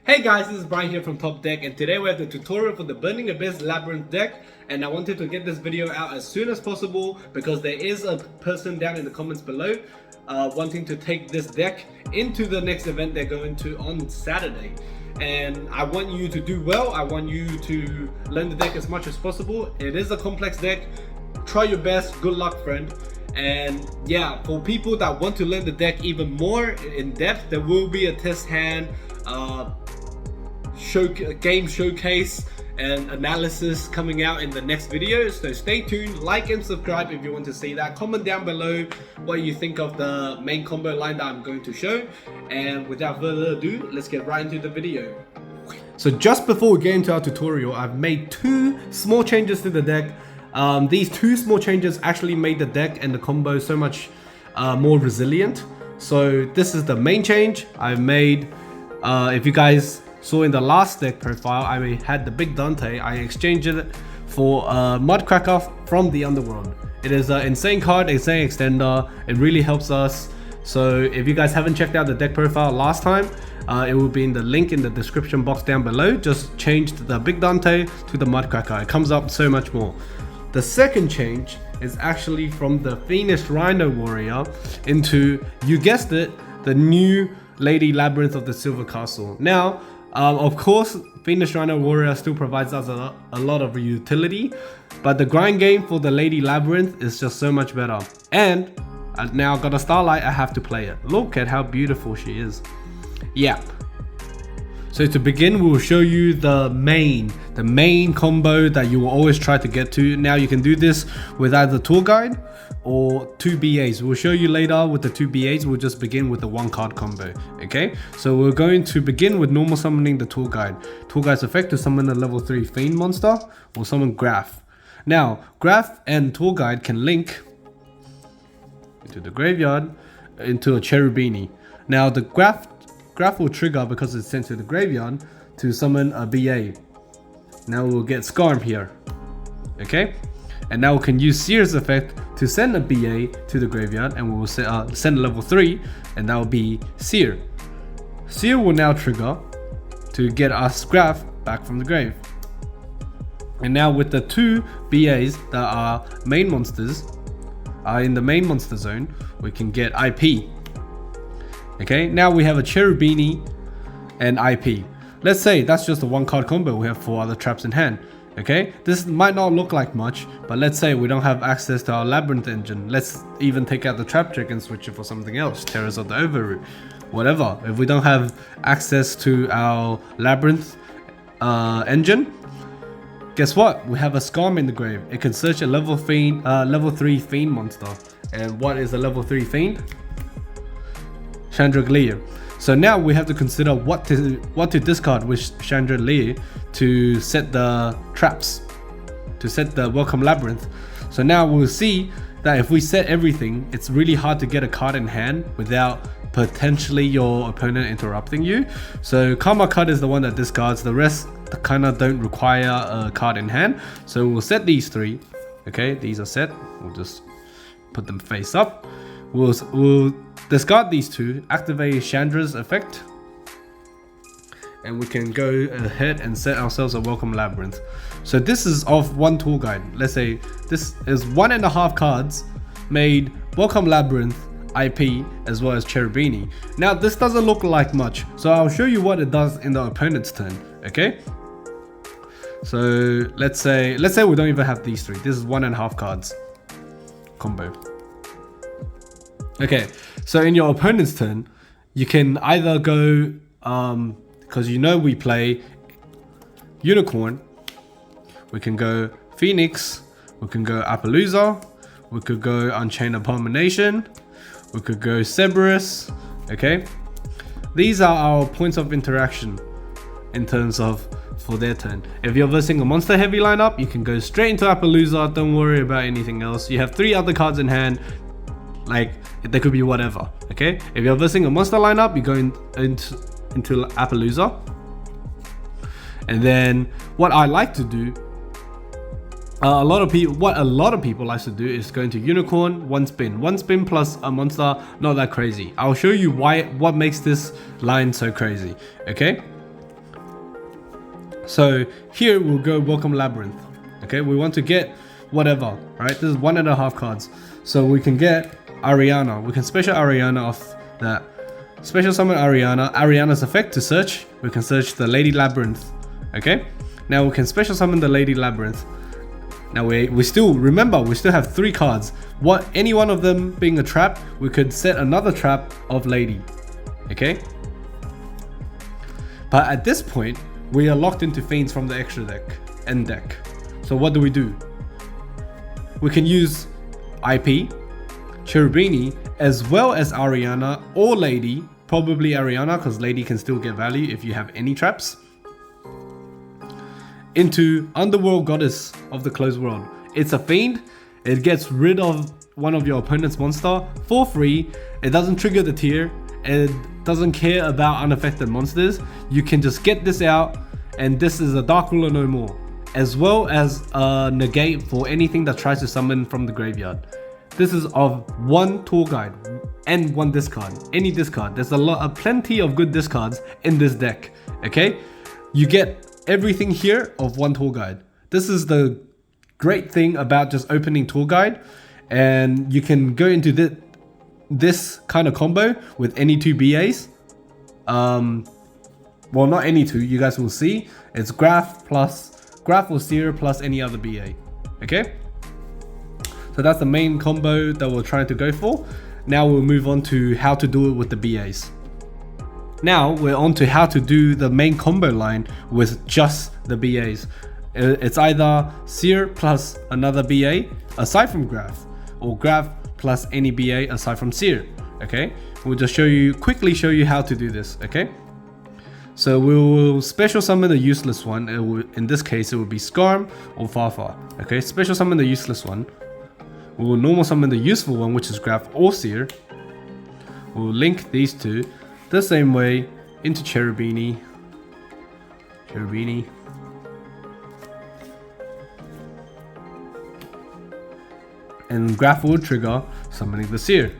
Hey guys, this is Brian here from TopDeck, and today we have the tutorial for the Burning Abyss Labrynth deck. And I wanted to get this video out as soon as possible because there is a person down in the comments below wanting to take this deck into the next event they're going to on Saturday. And I want you to do well. I want you to learn the deck as much as possible. It is a complex deck. Try your best. Good luck, friend. And yeah, for people that want to learn the deck even more in depth, there will be a test hand, game showcase and analysis coming out in the next video. So stay tuned, like and subscribe if you want to see that. Comment down below what you think of the main combo line that I'm going to show. And without further ado, let's get right into the video. So just before we get into our tutorial, I've made two small changes to the deck. These two small changes actually made the deck and the combo so much more resilient. So this is the main change I've made. If you guys saw in the last deck profile, I had the Big Dante. I exchanged it for Mudcracker from the Underworld. It is an insane card, insane extender. It really helps us. So if you guys haven't checked out the deck profile last time, it will be in the link in the description box down below. Just changed the Big Dante to the Mudcracker. It comes up so much more. The second change is actually from the Fiendish Rhino Warrior into, you guessed it, the new Lady Labrynth of the Silver Castle. Now, of course, Fiendish Rhino Warrior still provides us a lot of utility, but the grind game for the Lady Labrynth is just so much better. And I've now got a Starlight, I have to play it. Look at how beautiful she is. Yeah. So to begin, we will show you the main combo that you will always try to get to. Now you can do this with either Tour Guide or 2 BAs. We'll show you later with the 2 BAs. We'll just begin with the 1-card combo. Okay, so we're going to begin with normal summoning the Tour Guide. Tour Guide's effect to summon a level 3 Fiend monster or summon Graph. Now, Graph and Tour Guide can link into the graveyard into a Cherubini. Now the Graph will trigger because it's sent to the graveyard to summon a BA. Now we'll get Skarm here. Okay, and now we can use Seer's effect to send a BA to the graveyard, and we will send a level 3, and that will be Seer. Seer will now trigger to get us Graph back from the grave. And now with the 2 BAs that are main monsters, are in the main monster zone, we can get IP. Okay, now we have a Cherubini and IP. Let's say that's just a 1-card combo. We have 4 other traps in hand. Okay, this might not look like much, but let's say we don't have access to our Labrynth engine. Let's even take out the trap trick and switch it for something else. Terrors of the Overroot, whatever. If we don't have access to our Labrynth engine, guess what? We have a Skarm in the grave. It can search a level 3 Fiend monster. And what is a level 3 Fiend? Chandelier. So now we have to consider what to discard with Chandelier to set the traps, to set the Welcome Labrynth. So now we'll see that if we set everything, it's really hard to get a card in hand without potentially your opponent interrupting you. So Karma card is the one that discards. The rest kind of don't require a card in hand. So we'll set these 3. Okay, these are set. We'll just put them face up. We'll discard these 2, activate Chandra's effect, and we can go ahead and set ourselves a Welcome Labrynth. So this is of 1 Tour Guide. Let's say this is 1.5 cards made Welcome Labrynth, IP, as well as Cherubini. Now this doesn't look like much, so I'll show you what it does in the opponent's turn. Okay, so let's say we don't even have these 3. This is 1.5 cards combo. Okay, so in your opponent's turn, you can either go, because you know we play Unicorn, we can go Phoenix, we can go Appaloosa, we could go Unchained Abomination, we could go Cerberus. Okay, these are our points of interaction in terms of for their turn. If you're versing a monster heavy lineup, you can go straight into Appaloosa, don't worry about anything else. You have 3 other cards in hand, like there could be whatever. Okay, if you're versing a monster lineup, you go into Appaloosa. And then what I like to do, a lot of people like to do is go into Unicorn, one spin plus a monster. Not that crazy. I'll show you what makes this line so crazy. Okay, So here we'll go welcome Labrynth. Okay, we want to get whatever, right? This is 1.5 cards. So we can get Ariana. We can special Ariana off that. Special summon Ariana. Ariana's effect to search. We can search the Lady Labrynth. Okay, now we can special summon the Lady Labrynth. Now we still, remember, we still have 3 cards. Any one of them being a trap, we could set another trap of Lady. Okay, but at this point we are locked into Fiends from the extra deck, end deck. So what do? We can use IP, Cherubini, as well as Ariana or Lady. Probably Ariana, because Lady can still get value if you have any traps. Into Underworld Goddess of the Closed World. It's a Fiend. It gets rid of one of your opponent's monster for free. It doesn't trigger the tier. It doesn't care about unaffected monsters. You can just get this out, and this is a Dark Ruler no more, as well as a negate for anything that tries to summon from the graveyard. This is of 1 tour guide and 1 discard. Any discard. There's plenty of good discards in this deck. Okay, you get everything here of 1 tour guide. This is the great thing about just opening tour guide, and you can go into this kind of combo with any 2 BAs. Well, not any 2, you guys will see. It's Graph or Seer plus any other BA. Okay, so that's the main combo that we're trying to go for. Now we'll move on to how to do it with the BAs. Now we're on to how to do the main combo line with just the BAs. It's either Seer plus another BA aside from Graph, or Graph plus any BA aside from Seer. Okay, we'll just quickly show you how to do this. Okay, so we will special summon the useless one. In this case, it will be Skarm or Farfar. Okay, special summon the useless one. We will normal summon the useful one, which is Graph or Seer. We'll link these 2 the same way into Cherubini. And Graph will trigger summoning the Seer.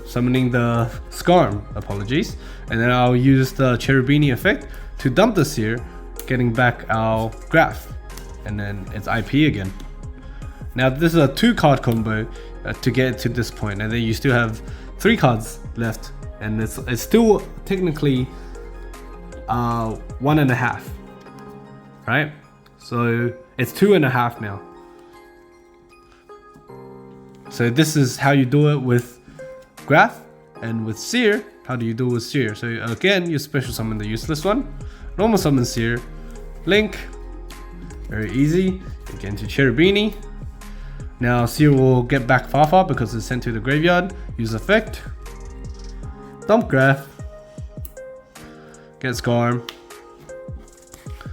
Summoning the Skarm, apologies. And then I'll use the Cherubini effect to dump the Seer, getting back our Graph. And then it's IP again. Now this is a 2 card combo to get to this point, and then you still have 3 cards left, and it's still technically 1.5, right? So it's 2.5 now. So this is how you do it with Graph, and with Seer, how do you do it with Seer? So again, you special summon the useless one, normal summon Seer, link, very easy. Again to Cherubini. Now Seer will get back Farfar because it's sent to the graveyard. Use effect, dump Graph, get Skarm,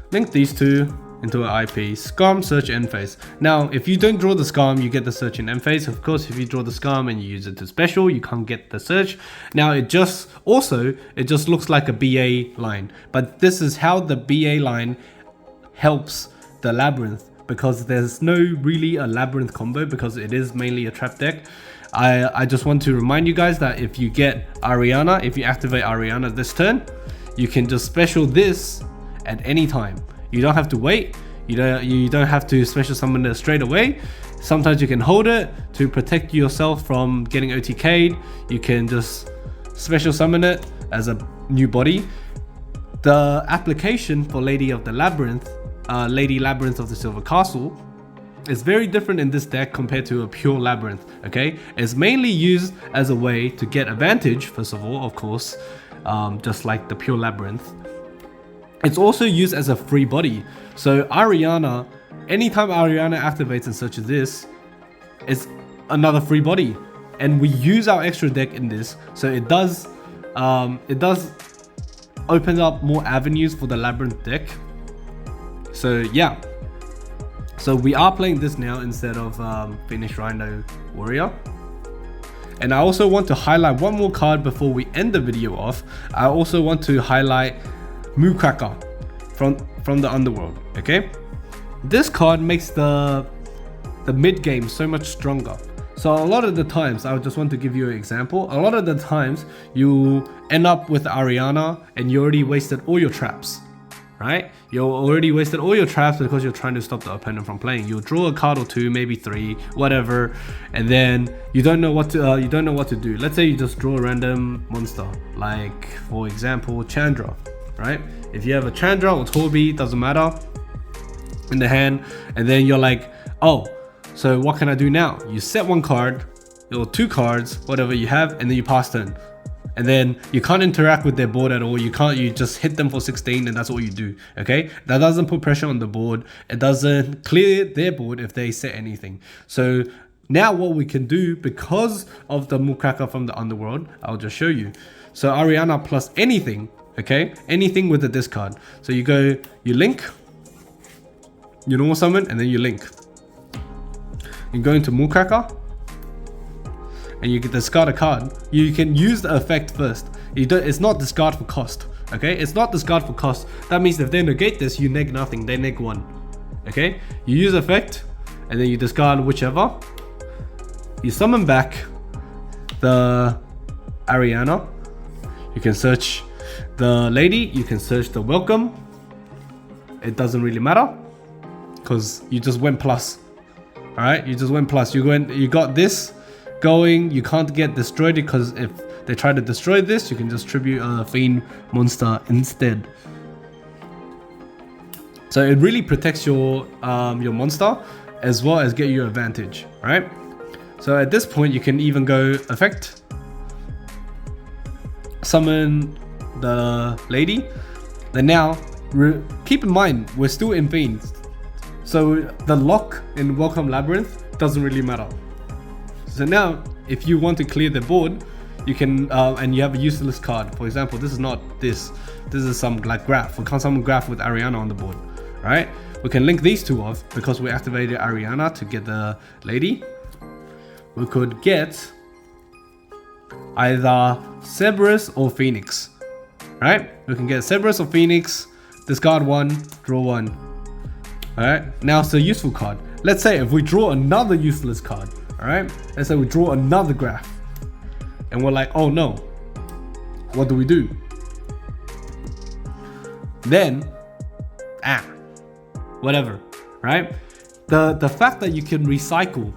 link these 2 into an IP, Skarm, search, end phase. Now if you don't draw the Skarm, you get the search in end phase. Of course, if you draw the Skarm and you use it to special, you can't get the search. Now it just looks like a BA line, but this is how the BA line helps the Labrynth, because there's no really a Labrynth combo, because it is mainly a trap deck. I just want to remind you guys that if you get Ariana, if you activate Ariana this turn, you can just special this at any time. You don't have to wait. You don't have to special summon it straight away. Sometimes you can hold it to protect yourself from getting OTK'd. You can just special summon it as a new body. The application for Lady of the Labrynth, Lady Labrynth of the Silver Castle, is very different in this deck compared to a pure Labrynth. Okay, it's mainly used as a way to get advantage, first of all, of course, just like the pure Labrynth. It's also used as a free body. So Ariana, anytime Ariana activates and such as this, it's another free body, and we use our extra deck in this, so it does open up more avenues for the Labrynth deck. So yeah, so we are playing this now instead of Finish Rhino Warrior. And I also want to highlight one more card before we end the video off. I also want to highlight Moocracker from the Underworld. Okay, this card makes the mid game so much stronger. So a lot of the times, I just want to give you an example. A lot of the times you end up with Ariana and you already wasted all your traps. right? You already wasted all your traps because you're trying to stop the opponent from playing. You'll draw a card or two, maybe three, whatever, and then you don't know what to do. Let's say you just draw a random monster, like for example Chandra, right? If you have a Chandra or Torby, doesn't matter, in the hand, and then you're like, oh, so what can I do now? You set one card or two cards, whatever you have, and then you pass turn. And then you can't interact with their board at all. You just hit them for 16 and that's all you do, okay? That doesn't put pressure on the board. It doesn't clear their board if they set anything. So now what we can do, because of the Mukraka from the underworld, I'll just show you. So Ariana plus anything, okay? Anything with the discard. So you go, you link, you normal summon, and then you link. You go into Mukraka, and you can discard a card. You can use the effect first. It's not discard for cost, okay? It's not discard for cost. That means if they negate this, you neg nothing, they neg one, okay? You use effect, and then you discard whichever. You summon back the Ariana. You can search the lady, you can search the welcome. It doesn't really matter, because you just went plus, all right? You just went plus. You got this going, you can't get destroyed, because if they try to destroy this, you can just tribute a fiend monster instead. So it really protects your monster as well as get you advantage, right? So at this point you can even go effect, summon the lady. Then now keep in mind we're still in fiends, so the lock in Welcome Labrynth doesn't really matter. So now, if you want to clear the board, you can, and you have a useless card. For example, this is not this. This is some like graph. We can't summon graph with Ariana on the board, right? We can link these two off because we activated Ariana to get the lady. We could get either Cerberus or Phoenix, right? We can get Cerberus or Phoenix, discard one, draw one. All right. Now it's a useful card. Let's say if we draw another useless card. All right, let's say we draw another graph and we're like, oh no, what do we do? Then whatever, right? The fact that you can recycle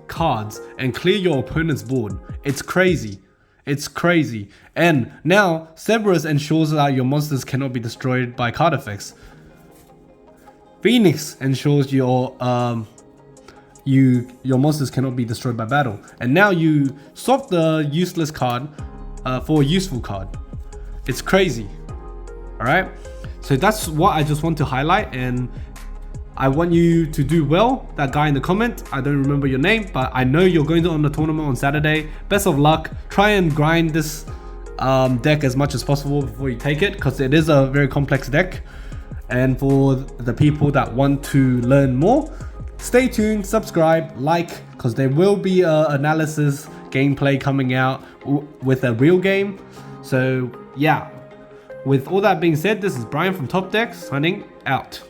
cards and clear your opponent's board, it's crazy. It's crazy. And now Cerberus ensures that your monsters cannot be destroyed by card effects. Phoenix ensures your monsters cannot be destroyed by battle. And now you swap the useless card for a useful card. It's crazy. Alright? So that's what I just want to highlight, and I want you to do well. That guy in the comment, I don't remember your name, but I know you're going to on the tournament on Saturday. Best of luck. Try and grind this deck as much as possible before you take it, because it is a very complex deck. And for the people that want to learn more, stay tuned, subscribe, like, because there will be analysis gameplay coming out with a real game. So yeah, with all that being said, this is Brian from TopDeck signing out.